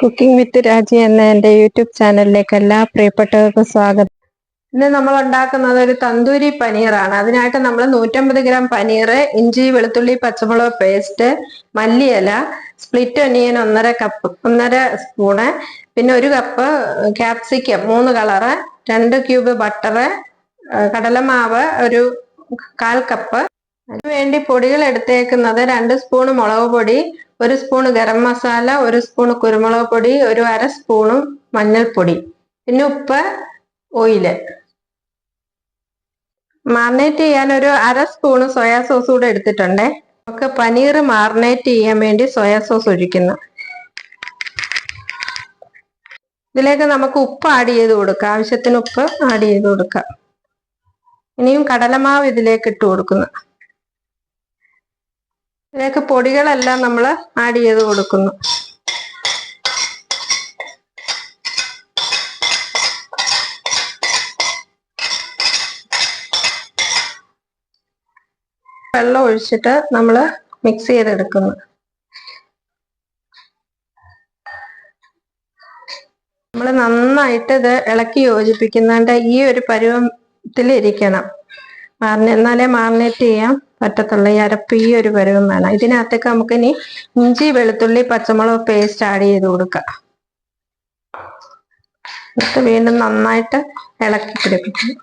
Cooking വിത്ത് രാജി എന്ന എൻ്റെ യൂട്യൂബ് ചാനലിലേക്ക് എല്ലാ പ്രിയപ്പെട്ടവർക്കും സ്വാഗതം. ഇന്ന് നമ്മൾ ഉണ്ടാക്കുന്നത് ഒരു തന്തൂരി പനീറാണ്. അതിനായിട്ട് നമ്മൾ 150 ഗ്രാം പനീർ, ഇഞ്ചി വെളുത്തുള്ളി പച്ചമുളക് പേസ്റ്റ്, മല്ലിയില, സ്പ്ലിറ്റ് ഒനിയൻ 1.5 സ്പൂണ്, പിന്നെ 1 cup capsicum 3 colour, 2 cube butter, കടലമാവ് ഒരു 1/4 കപ്പ്. അതിനുവേണ്ടി പൊടികൾ എടുത്തേക്കുന്നത് 2 സ്പൂൺ മുളക് പൊടി, 1 സ്പൂൺ ഗരം മസാല, 1 സ്പൂൺ കുരുമുളക് പൊടി, 1/2 സ്പൂൺ മഞ്ഞൾപ്പൊടി, പിന്നെ ഉപ്പ്, ഓയില്. മാറിനേറ്റ് ചെയ്യാൻ 1/2 സ്പൂൺ സോയാ സോസ് കൂടെ എടുത്തിട്ടുണ്ടേ. നമുക്ക് പനീർ മാറിനേറ്റ് ചെയ്യാൻ വേണ്ടി സോയാ സോസ് ഒഴിക്കുന്നു. ഇതിലേക്ക് നമുക്ക് ഉപ്പ് ആഡ് ചെയ്ത് കൊടുക്കാം, ആവശ്യത്തിന് ഉപ്പ് ആഡ് ചെയ്ത് കൊടുക്കാം. ഇനിയും കടലമാവ് ഇതിലേക്ക് ഇട്ട് കൊടുക്കുന്നു. ഇതിലേക്ക് പൊടികളെല്ലാം നമ്മൾ ആഡ് ചെയ്ത് കൊടുക്കുന്നു. വെള്ളം ഒഴിച്ചിട്ട് നമ്മൾ മിക്സ് ചെയ്തെടുക്കുന്നു. നമ്മൾ നന്നായിട്ട് ഇത് ഇളക്കി യോജിപ്പിക്കുന്നുണ്ട്. ഈ ഒരു പരുവത്തിലിരിക്കണം. എന്നാലേ മാറിനേറ്റ് ചെയ്യാൻ പറ്റത്തുള്ളൂ. ഈ അരപ്പ് ഈ ഒരു പരുവം വേണം. ഇതിനകത്തേക്ക് നമുക്ക് ഇനി ഇഞ്ചി വെളുത്തുള്ളി പച്ചമുളക് പേസ്റ്റ് ആഡ് ചെയ്ത് കൊടുക്കാം. എന്നിട്ട് വീണ്ടും നന്നായിട്ട് ഇളക്കി പിടിപ്പിക്കും.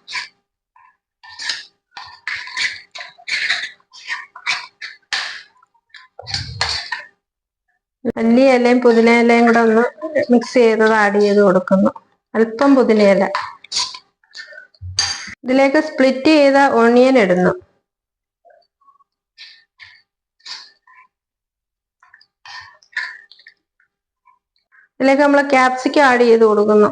മല്ലിയിലയും പുതിനയിലയും കൂടെ ഒന്ന് മിക്സ് ചെയ്തത് ആഡ് ചെയ്ത് കൊടുക്കുന്നു. അല്പം പുതിനയില. ഇതിലേക്ക് സ്പ്ലിറ്റ് ചെയ്ത ഓണിയൻ ഇടുന്നു. ഇതിലേക്ക് നമ്മൾ ക്യാപ്സിക്കം ആഡ് ചെയ്ത് കൊടുക്കുന്നു.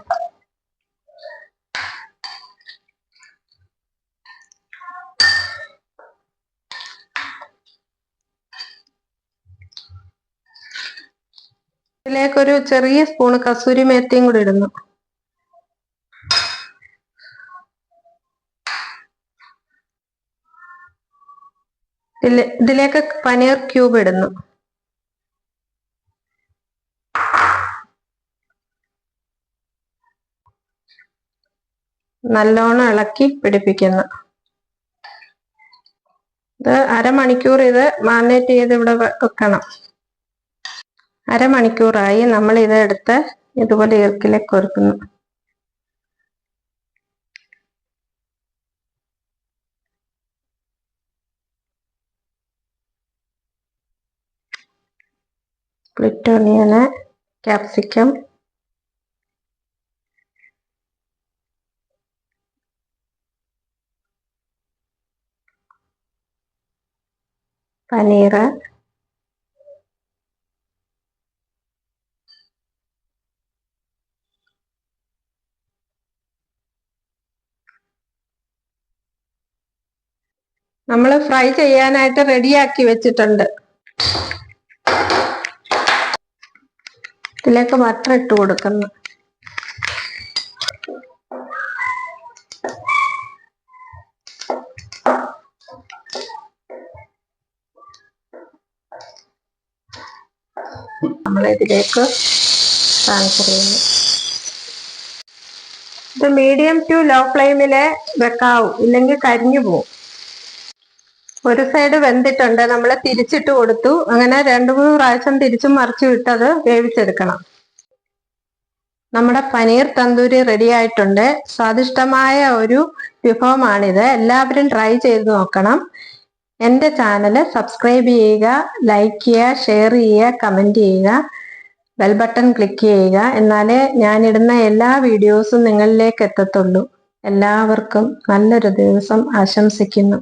ഇതിലേക്കൊരു ചെറിയ സ്പൂൺ കസൂരി മേത്തിയും കൂടി ഇടുന്നു. ഇതിലേക്ക് പനീർ ക്യൂബ് ഇടുന്നു. നല്ലോണം ഇളക്കി പിടിപ്പിക്കുന്നു. ഇത് അരമണിക്കൂർ ഇത് മാറിനേറ്റ് ചെയ്ത് ഇവിടെ വെക്കണം. അരമണിക്കൂറായി. നമ്മൾ ഇത് എടുത്ത് ഇതുപോലെ ഈർക്കിലേക്ക് ഒരുക്കുന്നു. സ്പ്ലിറ്റ് ഓണിയന്, ക്യാപ്സിക്കം, പനീർ, നമ്മൾ ഫ്രൈ ചെയ്യാനായിട്ട് റെഡിയാക്കി വെച്ചിട്ടുണ്ട്. ഇതിലേക്ക് ബട്ടർ ഇട്ട് കൊടുക്കുന്നു. നമ്മളിതിലേക്ക് ട്രാൻസ്ഫർ ചെയ്യുന്നു. ഇത് മീഡിയം ടു ലോ ഫ്ലെയിമില് വെക്കാവൂ, ഇല്ലെങ്കിൽ കരിഞ്ഞു പോകും. ഒരു സൈഡ് വെന്തിട്ടുണ്ട്. നമ്മൾ തിരിച്ചിട്ട് കൊടുത്തു. അങ്ങനെ 2-3 പ്രാവശ്യം തിരിച്ചും മറിച്ചും ഇട്ടത് വേവിച്ചെടുക്കണം. നമ്മുടെ പനീർ തന്തൂരി റെഡി ആയിട്ടുണ്ട്. സ്വാദിഷ്ടമായ ഒരു വിഭവമാണിത്. എല്ലാവരും ട്രൈ ചെയ്ത് നോക്കണം. എൻ്റെ ചാനൽ സബ്സ്ക്രൈബ് ചെയ്യുക, ലൈക്ക് ചെയ്യുക, ഷെയർ ചെയ്യുക, കമൻറ്റ് ചെയ്യുക, ബെൽ ബട്ടൺ ക്ലിക്ക് ചെയ്യുക. എന്നാലേ ഞാനിടുന്ന എല്ലാ വീഡിയോസും നിങ്ങളിലേക്ക് എത്തത്തുള്ളൂ. എല്ലാവർക്കും നല്ലൊരു ദിവസം ആശംസിക്കുന്നു.